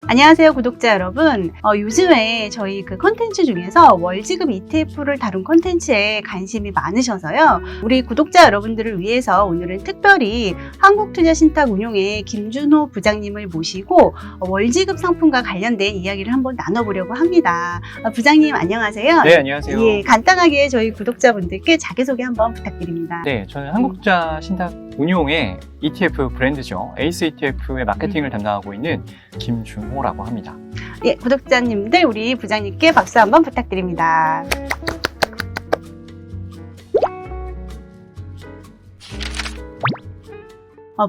안녕하세요, 구독자 여러분. 요즘에 저희 그 컨텐츠 중에서 월지급 ETF를 다룬 컨텐츠에 관심이 많으셔서요. 우리 구독자 여러분들을 위해서 오늘은 특별히 한국투자신탁운용의 김준호 부장님을 모시고 월지급 상품과 관련된 이야기를 한번 나눠보려고 합니다. 부장님 안녕하세요. 네, 안녕하세요. 예, 간단하게 저희 구독자분들께 자기소개 한번 부탁드립니다. 네, 저는 한국투자신탁운용의 ETF 브랜드죠. 에이스 ETF의 마케팅을 담당하고 있는 김준호라고 합니다. 예, 구독자님들 우리 부장님께 박수 한번 부탁드립니다.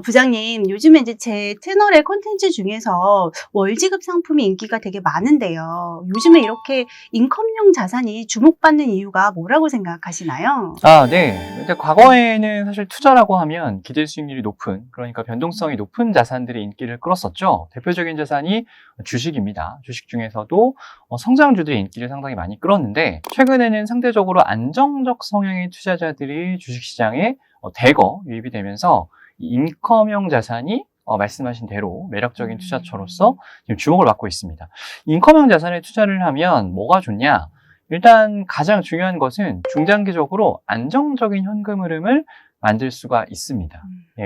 부장님, 요즘에 이제 제 채널의 콘텐츠 중에서 월지급 상품이 인기가 되게 많은데요. 요즘에 이렇게 인컴용 자산이 주목받는 이유가 뭐라고 생각하시나요? 네. 근데 과거에는 사실 투자라고 하면 기대 수익률이 높은, 그러니까 변동성이 높은 자산들이 인기를 끌었었죠. 대표적인 자산이 주식입니다. 주식 중에서도 성장주들이 인기를 상당히 많이 끌었는데, 최근에는 상대적으로 안정적 성향의 투자자들이 주식시장에 대거 유입이 되면서 인컴형 자산이 말씀하신 대로 매력적인 투자처로서 지금 주목을 받고 있습니다. 인컴형 자산에 투자를 하면 뭐가 좋냐? 일단 가장 중요한 것은 중장기적으로 안정적인 현금 흐름을 만들 수가 있습니다.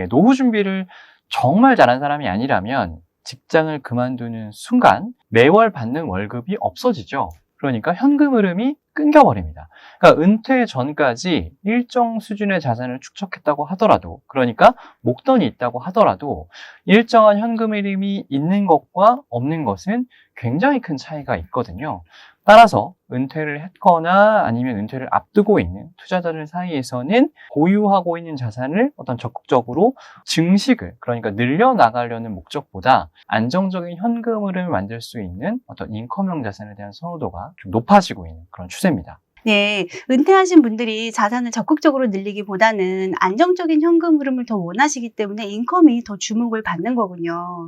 노후 준비를 정말 잘한 사람이 아니라면 직장을 그만두는 순간 매월 받는 월급이 없어지죠. 그러니까 현금 흐름이 끊겨버립니다. 그러니까 은퇴 전까지 일정 수준의 자산을 축적했다고 하더라도, 그러니까 목돈이 있다고 하더라도 일정한 현금 흐름이 있는 것과 없는 것은 굉장히 큰 차이가 있거든요. 따라서 은퇴를 했거나 아니면 은퇴를 앞두고 있는 투자자들 사이에서는 보유하고 있는 자산을 어떤 적극적으로 증식을, 그러니까 늘려나가려는 목적보다 안정적인 현금 흐름을 만들 수 있는 어떤 인컴형 자산에 대한 선호도가 좀 높아지고 있는 그런 추세입니다. 네, 은퇴하신 분들이 자산을 적극적으로 늘리기보다는 안정적인 현금 흐름을 더 원하시기 때문에 인컴이 더 주목을 받는 거군요.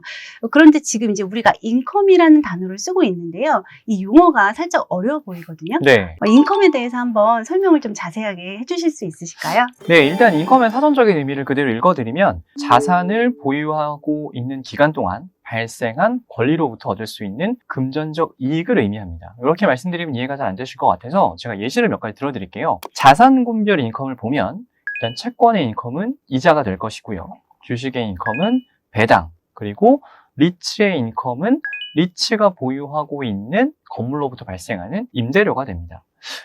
그런데 지금 이제 우리가 인컴이라는 단어를 쓰고 있는데요. 이 용어가 살짝 어려워 보이거든요. 네. 인컴에 대해서 한번 설명을 좀 자세하게 해주실 수 있으실까요? 네, 일단 인컴의 사전적인 의미를 그대로 읽어드리면 자산을 보유하고 있는 기간 동안 발생한 권리로부터 얻을 수 있는 금전적 이익을 의미합니다. 이렇게 말씀드리면 이해가 잘 안 되실 것 같아서 제가 예시를 몇 가지 들어드릴게요. 자산군별 인컴을 보면 일단 채권의 인컴은 이자가 될 것이고요. 주식의 인컴은 배당, 그리고 리츠의 인컴은 리츠가 보유하고 있는 건물로부터 발생하는 임대료가 됩니다.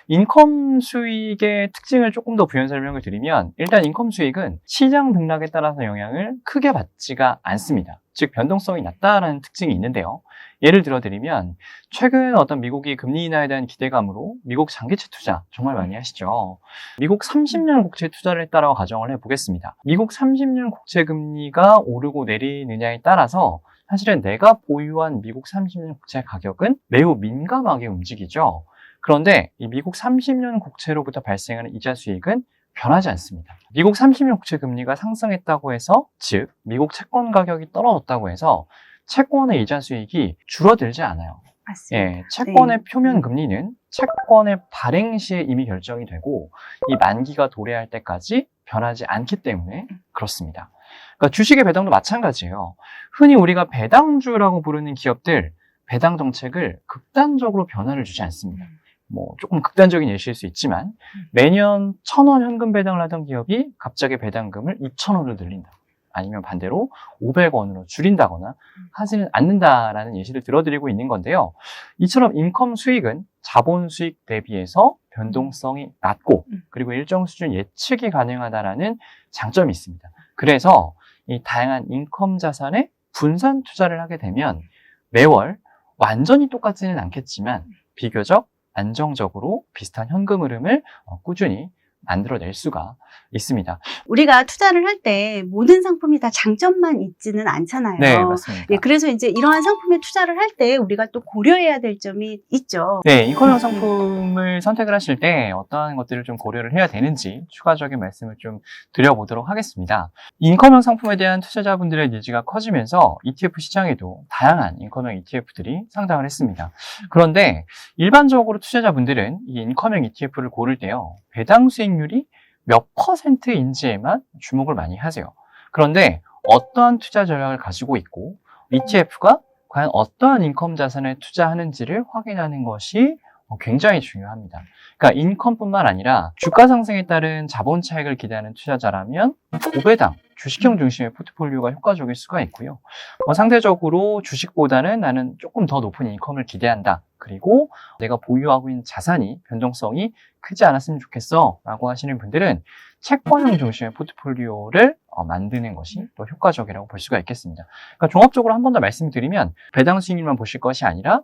인컴 수익의 특징을 조금 더 부연 설명을 드리면 일단 인컴 수익은 시장 등락에 따라서 영향을 크게 받지가 않습니다. 즉 변동성이 낮다라는 특징이 있는데요. 예를 들어드리면 최근 어떤 미국이 금리 인하에 대한 기대감으로 미국 장기채 투자 정말 많이 하시죠. 미국 30년 국채 투자를 했다라고 가정을 해보겠습니다. 미국 30년 국채 금리가 오르고 내리느냐에 따라서 사실은 내가 보유한 미국 30년 국채 가격은 매우 민감하게 움직이죠. 그런데 이 미국 30년 국채로부터 발생하는 이자 수익은 변하지 않습니다. 미국 30년 국채 금리가 상승했다고 해서, 즉 미국 채권 가격이 떨어졌다고 해서 채권의 이자 수익이 줄어들지 않아요. 맞습니다. 채권의 네. 표면 금리는 채권의 발행 시에 이미 결정이 되고 이 만기가 도래할 때까지 변하지 않기 때문에 그렇습니다. 그러니까 주식의 배당도 마찬가지예요. 흔히 우리가 배당주라고 부르는 기업들, 배당 정책을 극단적으로 변화를 주지 않습니다. 조금 극단적인 예시일 수 있지만 매년 1,000원 현금 배당을 하던 기업이 갑자기 배당금을 2,000원으로 늘린다. 아니면 반대로 500원으로 줄인다거나 하지는 않는다라는 예시를 들어드리고 있는 건데요. 이처럼 인컴 수익은 자본 수익 대비해서 변동성이 낮고 그리고 일정 수준 예측이 가능하다라는 장점이 있습니다. 그래서 이 다양한 인컴 자산에 분산 투자를 하게 되면 매월 완전히 똑같지는 않겠지만 비교적 안정적으로 비슷한 현금 흐름을 꾸준히 만들어낼 수가 있습니다. 우리가 투자를 할 때 모든 상품이 다 장점만 있지는 않잖아요. 네, 맞습니다. 예, 그래서 이제 이러한 상품에 투자를 할 때 우리가 또 고려해야 될 점이 있죠. 네, 인컴형 상품을 선택을 하실 때 어떠한 것들을 좀 고려를 해야 되는지 추가적인 말씀을 좀 드려보도록 하겠습니다. 인컴형 상품에 대한 투자자분들의 니즈가 커지면서 ETF 시장에도 다양한 인컴형 ETF들이 상장을 했습니다. 그런데 일반적으로 투자자분들은 이 인컴형 ETF를 고를 때요, 배당 수익률이 몇 %인지에만 주목을 많이 하세요. 그런데 어떠한 투자 전략을 가지고 있고 ETF가 과연 어떠한 인컴 자산에 투자하는지를 확인하는 것이 굉장히 중요합니다. 그러니까 인컴뿐만 아니라 주가 상승에 따른 자본 차익을 기대하는 투자자라면 고배당, 주식형 중심의 포트폴리오가 효과적일 수가 있고요. 상대적으로 주식보다는 나는 조금 더 높은 인컴을 기대한다. 그리고 내가 보유하고 있는 자산이 변동성이 크지 않았으면 좋겠어 라고 하시는 분들은 채권형 중심의 포트폴리오를 만드는 것이 또 효과적이라고 볼 수가 있겠습니다. 그러니까 종합적으로 한 번 더 말씀드리면 배당 수익률만 보실 것이 아니라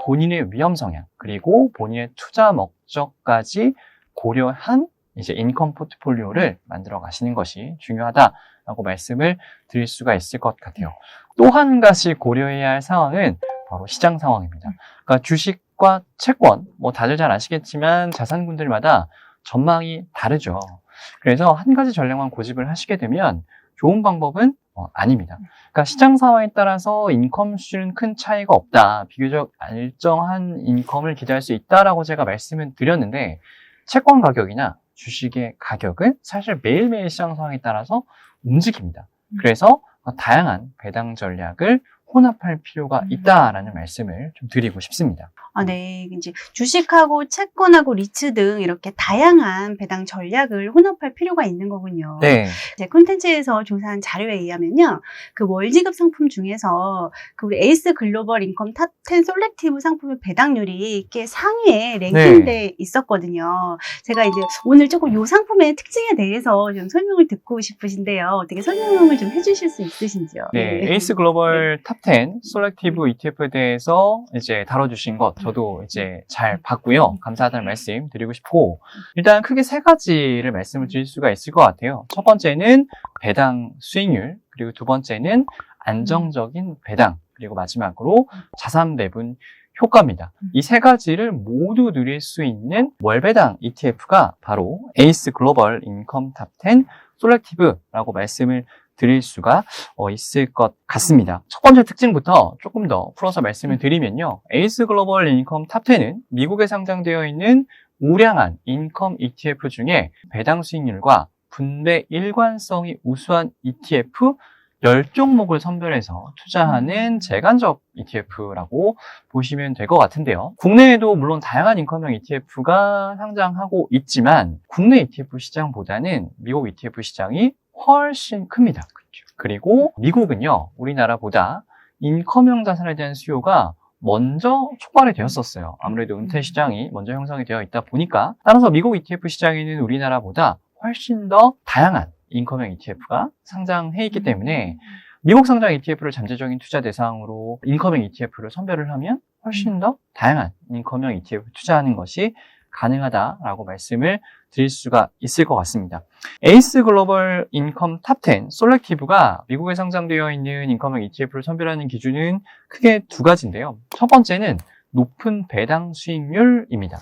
본인의 위험 성향 그리고 본인의 투자 목적까지 고려한 이제 인컴 포트폴리오를 만들어 가시는 것이 중요하다라고 말씀을 드릴 수가 있을 것 같아요. 또 한 가지 고려해야 할 상황은 바로 시장 상황입니다. 그러니까 주식과 채권, 다들 잘 아시겠지만 자산군들마다 전망이 다르죠. 그래서 한 가지 전략만 고집을 하시게 되면 좋은 방법은 아닙니다. 그러니까 시장 상황에 따라서 인컴 수준은 큰 차이가 없다. 비교적 일정한 인컴을 기대할 수 있다라고 제가 말씀을 드렸는데 채권 가격이나 주식의 가격은 사실 매일매일 시장 상황에 따라서 움직입니다. 그래서 다양한 배당 전략을 혼합할 필요가 있다라는 말씀을 좀 드리고 싶습니다. 네. 이제 주식하고 채권하고 리츠 등 이렇게 다양한 배당 전략을 혼합할 필요가 있는 거군요. 네. 제 콘텐츠에서 조사한 자료에 의하면요. 그 월지급 상품 중에서 그 우리 에이스 글로벌 인컴 탑 10 솔렉티브 상품의 배당률이 꽤 상위에 랭킹돼 있었거든요. 제가 이제 오늘 조금 이 상품의 특징에 대해서 좀 설명을 듣고 싶으신데요. 어떻게 설명을 좀 해주실 수 있으신지요? 네. 에이스 글로벌 탑 10 솔렉티브 ETF에 대해서 이제 다뤄주신 것 저도 이제 잘 봤고요. 감사하다는 말씀 드리고 싶고 일단 크게 세 가지를 말씀을 드릴 수가 있을 것 같아요. 첫 번째는 배당 수익률, 그리고 두 번째는 안정적인 배당, 그리고 마지막으로 자산 배분 효과입니다. 이 세 가지를 모두 누릴 수 있는 월배당 ETF가 바로 에이스 글로벌 인컴 탑 10 솔렉티브라고 말씀을 드릴 수가 있을 것 같습니다. 첫 번째 특징부터 조금 더 풀어서 말씀을 드리면요. 에이스 글로벌 인컴 탑 10은 미국에 상장되어 있는 우량한 인컴 ETF 중에 배당 수익률과 분배 일관성이 우수한 ETF 10종목을 선별해서 투자하는 재간접 ETF라고 보시면 될 것 같은데요. 국내에도 물론 다양한 인컴형 ETF가 상장하고 있지만 국내 ETF 시장보다는 미국 ETF 시장이 훨씬 큽니다. 그리고 미국은요, 우리나라보다 인컴형 자산에 대한 수요가 먼저 촉발이 되었었어요. 아무래도 은퇴 시장이 먼저 형성이 되어 있다 보니까 따라서 미국 ETF 시장에는 우리나라보다 훨씬 더 다양한 인컴형 ETF가 상장해 있기 때문에 미국 상장 ETF를 잠재적인 투자 대상으로 인컴형 ETF를 선별을 하면 훨씬 더 다양한 인컴형 ETF 투자하는 것이 가능하다라고 말씀을 드릴 수가 있을 것 같습니다. 에이스 글로벌 인컴 탑 10 솔렉티브가 미국에 상장되어 있는 인컴형 ETF를 선별하는 기준은 크게 두 가지인데요. 첫 번째는 높은 배당 수익률입니다.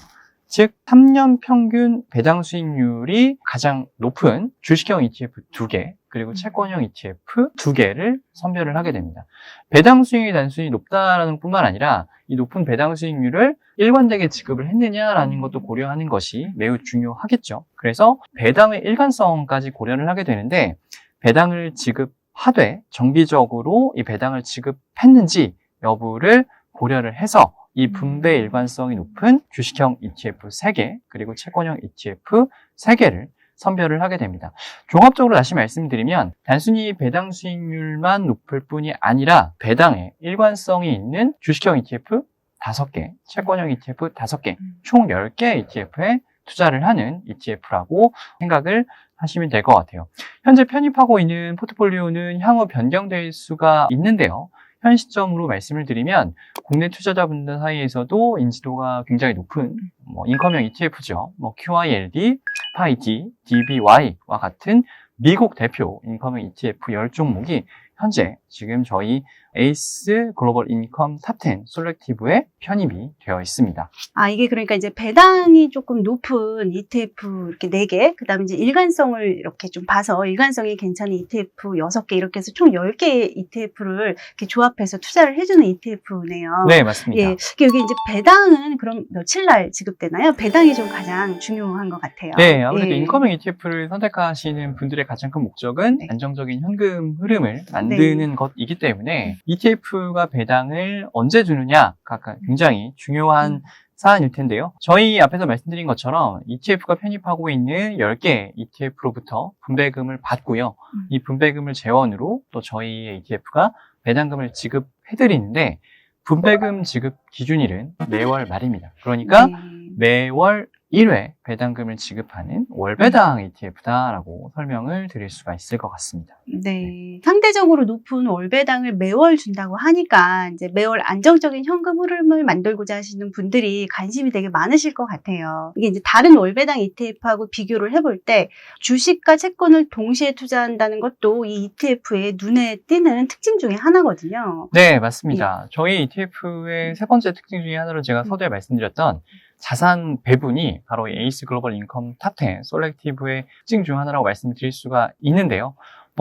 즉 3년 평균 배당 수익률이 가장 높은 주식형 ETF 2개 그리고 채권형 ETF 2개를 선별을 하게 됩니다. 배당 수익이 단순히 높다라는 뿐만 아니라 이 높은 배당 수익률을 일관되게 지급을 했느냐라는 것도 고려하는 것이 매우 중요하겠죠. 그래서 배당의 일관성까지 고려를 하게 되는데 배당을 지급하되 정기적으로 이 배당을 지급했는지 여부를 고려를 해서 이 분배 일관성이 높은 주식형 ETF 3개 그리고 채권형 ETF 3개를 선별을 하게 됩니다. 종합적으로 다시 말씀드리면 단순히 배당 수익률만 높을 뿐이 아니라 배당에 일관성이 있는 주식형 ETF 5개, 채권형 ETF 5개, 총 10개 ETF에 투자를 하는 ETF라고 생각을 하시면 될 것 같아요. 현재 편입하고 있는 포트폴리오는 향후 변경될 수가 있는데요. 현 시점으로 말씀을 드리면 국내 투자자분들 사이에서도 인지도가 굉장히 높은 인컴형 ETF죠. QILD, FID, DBY와 같은 미국 대표 인컴형 ETF 10종목이 현재 지금 저희 에이스 글로벌 인컴 탑 10 솔렉티브에 편입이 되어 있습니다. 이게 그러니까 이제 배당이 조금 높은 ETF 이렇게 4개, 그 다음에 이제 일관성을 이렇게 좀 봐서 일관성이 괜찮은 ETF 6개 이렇게 해서 총 10개의 ETF를 이렇게 조합해서 투자를 해주는 ETF네요. 네, 맞습니다. 예, 여기 이제 배당은 그럼 며칠 날 지급되나요? 배당이 좀 가장 중요한 것 같아요. 네, 아무래도 인컴형 ETF를 선택하시는 분들의 가장 큰 목적은 네. 안정적인 현금 흐름을 만드는 것이기 때문에 ETF가 배당을 언제 주느냐가 굉장히 중요한 사안일 텐데요. 저희 앞에서 말씀드린 것처럼 ETF가 편입하고 있는 10개 ETF로부터 분배금을 받고요. 이 분배금을 재원으로 또 저희의 ETF가 배당금을 지급해드리는데 분배금 지급 기준일은 매월 말입니다. 그러니까 매월 1회 배당금을 지급하는 월배당 ETF다라고 설명을 드릴 수가 있을 것 같습니다. 네. 상대적으로 높은 월배당을 매월 준다고 하니까 이제 매월 안정적인 현금 흐름을 만들고자 하시는 분들이 관심이 되게 많으실 것 같아요. 이게 이제 다른 월배당 ETF하고 비교를 해볼 때 주식과 채권을 동시에 투자한다는 것도 이 ETF의 눈에 띄는 특징 중에 하나거든요. 네, 맞습니다. 저희 ETF의 세 번째 특징 중에 하나로 제가 서두에 말씀드렸던 자산 배분이 바로 에이스 글로벌 인컴 탑10 솔렉티브의 특징 중 하나라고 말씀드릴 수가 있는데요.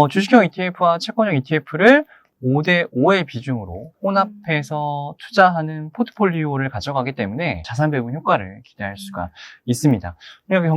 주식형 ETF와 채권형 ETF를 5대5의 비중으로 혼합해서 투자하는 포트폴리오를 가져가기 때문에 자산 배분 효과를 기대할 수가 있습니다.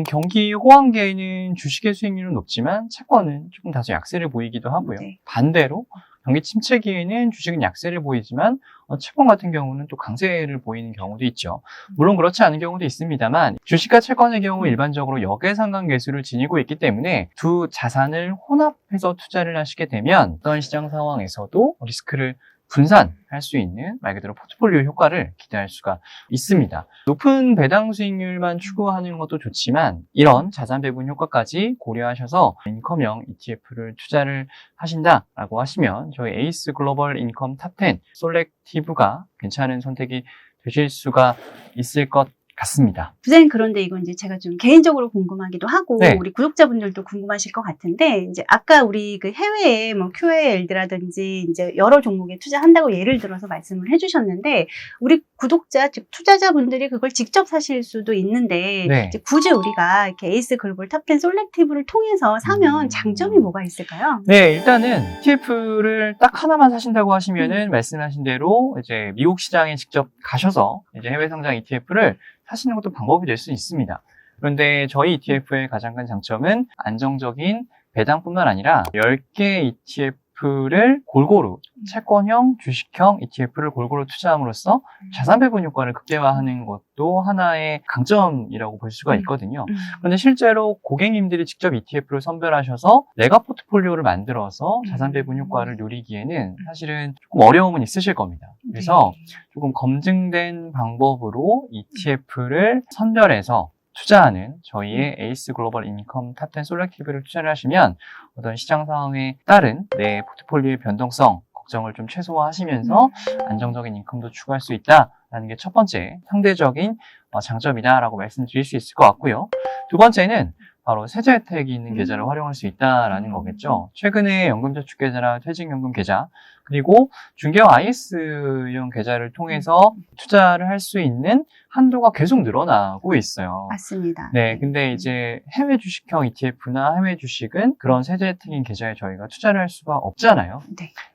경기 호황기에는 주식의 수익률은 높지만 채권은 조금 다소 약세를 보이기도 하고요. 반대로 경기 침체기에는 주식은 약세를 보이지만 채권 같은 경우는 또 강세를 보이는 경우도 있죠. 물론 그렇지 않은 경우도 있습니다만 주식과 채권의 경우 일반적으로 역외상관계수를 지니고 있기 때문에 두 자산을 혼합해서 투자를 하시게 되면 어떤 시장 상황에서도 리스크를 분산할 수 있는 말 그대로 포트폴리오 효과를 기대할 수가 있습니다. 높은 배당 수익률만 추구하는 것도 좋지만 이런 자산 배분 효과까지 고려하셔서 인컴형 ETF를 투자를 하신다라고 하시면 저희 에이스 글로벌 인컴 탑10 솔렉티브가 괜찮은 선택이 되실 수가 있을 것 같습니다. 부장님, 그런데 이건 이제 제가 좀 개인적으로 궁금하기도 하고 우리 구독자분들도 궁금하실 것 같은데 이제 아까 우리 그 해외에 QALD라든지 이제 여러 종목에 투자한다고 예를 들어서 말씀을 해주셨는데 우리 구독자 즉 투자자분들이 그걸 직접 사실 수도 있는데 이제 굳이 우리가 이렇게 에이스 글로벌 탑10 솔렉티브를 통해서 사면 장점이 뭐가 있을까요? 네, 일단은 ETF를 딱 하나만 사신다고 하시면은 말씀하신 대로 이제 미국 시장에 직접 가셔서 이제 해외 상장 ETF를 사시는 것도 방법이 될 수 있습니다. 그런데 저희 ETF의 가장 큰 장점은 안정적인 배당뿐만 아니라 10개 ETF를 골고루 채권형, 주식형 ETF를 골고루 투자함으로써 자산 배분 효과를 극대화하는 것도 하나의 강점이라고 볼 수가 있거든요. 그런데 실제로 고객님들이 직접 ETF를 선별하셔서 내가 포트폴리오를 만들어서 자산 배분 효과를 누리기에는 사실은 조금 어려움은 있으실 겁니다. 그래서 조금 검증된 방법으로 ETF를 선별해서 투자하는 저희의 에이스 글로벌 인컴 탑10 솔렉티브를 투자를 하시면 어떤 시장 상황에 따른 내 포트폴리오의 변동성, 걱정을 좀 최소화하시면서 안정적인 인컴도 추구할 수 있다라는 게 첫 번째 상대적인 장점이다라고 말씀드릴 수 있을 것 같고요. 두 번째는 바로 세제 혜택이 있는 계좌를 활용할 수 있다라는 거겠죠. 최근에 연금저축계좌나 퇴직연금 계좌 그리고 중개형 IS형 계좌를 통해서 투자를 할 수 있는 한도가 계속 늘어나고 있어요. 맞습니다. 네, 근데 이제 해외 주식형 ETF나 해외 주식은 그런 세제 혜택인 계좌에 저희가 투자를 할 수가 없잖아요.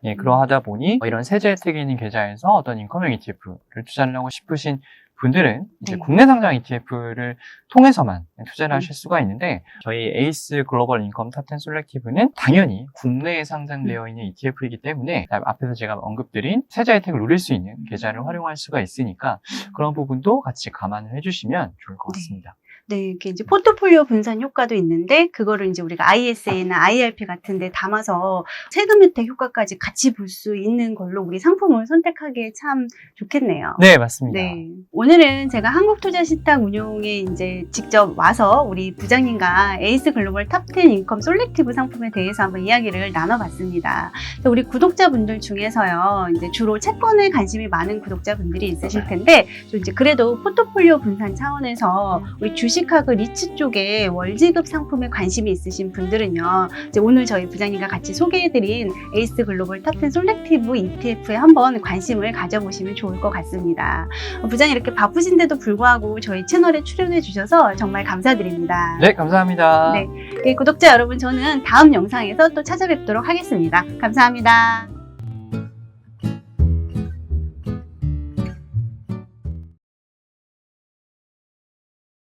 네, 그러하다 보니 이런 세제 혜택이 있는 계좌에서 어떤 인컴형 ETF를 투자를 하고 싶으신 분들은 이제 국내 상장 ETF를 통해서만 투자를 하실 수가 있는데 저희 에이스 글로벌 인컴 탑10 솔렉티브는 당연히 국내에 상장되어 있는 ETF이기 때문에 앞에서 제가 언급드린 세제 혜택을 누릴 수 있는 계좌를 활용할 수가 있으니까 그런 부분도 같이 감안을 해주시면 좋을 것 같습니다. 네, 이렇게 이제 포트폴리오 분산 효과도 있는데 그거를 이제 우리가 ISA나 IRP 같은 데 담아서 세금 혜택 효과까지 같이 볼 수 있는 걸로 우리 상품을 선택하기에 참 좋겠네요. 네, 맞습니다. 네. 오늘은 제가 한국투자신탁 운용에 이제 직접 와서 우리 부장님과 에이스 글로벌 탑10 인컴 솔렉티브 상품에 대해서 한번 이야기를 나눠봤습니다. 우리 구독자분들 중에서요, 이제 주로 채권에 관심이 많은 구독자분들이 있으실 텐데, 좀 이제 그래도 포트폴리오 분산 차원에서 우리 주식하고 리츠 쪽에 월지급 상품에 관심이 있으신 분들은요, 이제 오늘 저희 부장님과 같이 소개해드린 에이스 글로벌 탑10 솔렉티브 ETF에 한번 관심을 가져보시면 좋을 것 같습니다. 부장님 이렇게 바쁘신데도 불구하고 저희 채널에 출연해 주셔서 정말 감사드립니다. 네, 감사합니다. 네, 구독자 여러분, 저는 다음 영상에서 또 찾아뵙도록 하겠습니다. 감사합니다.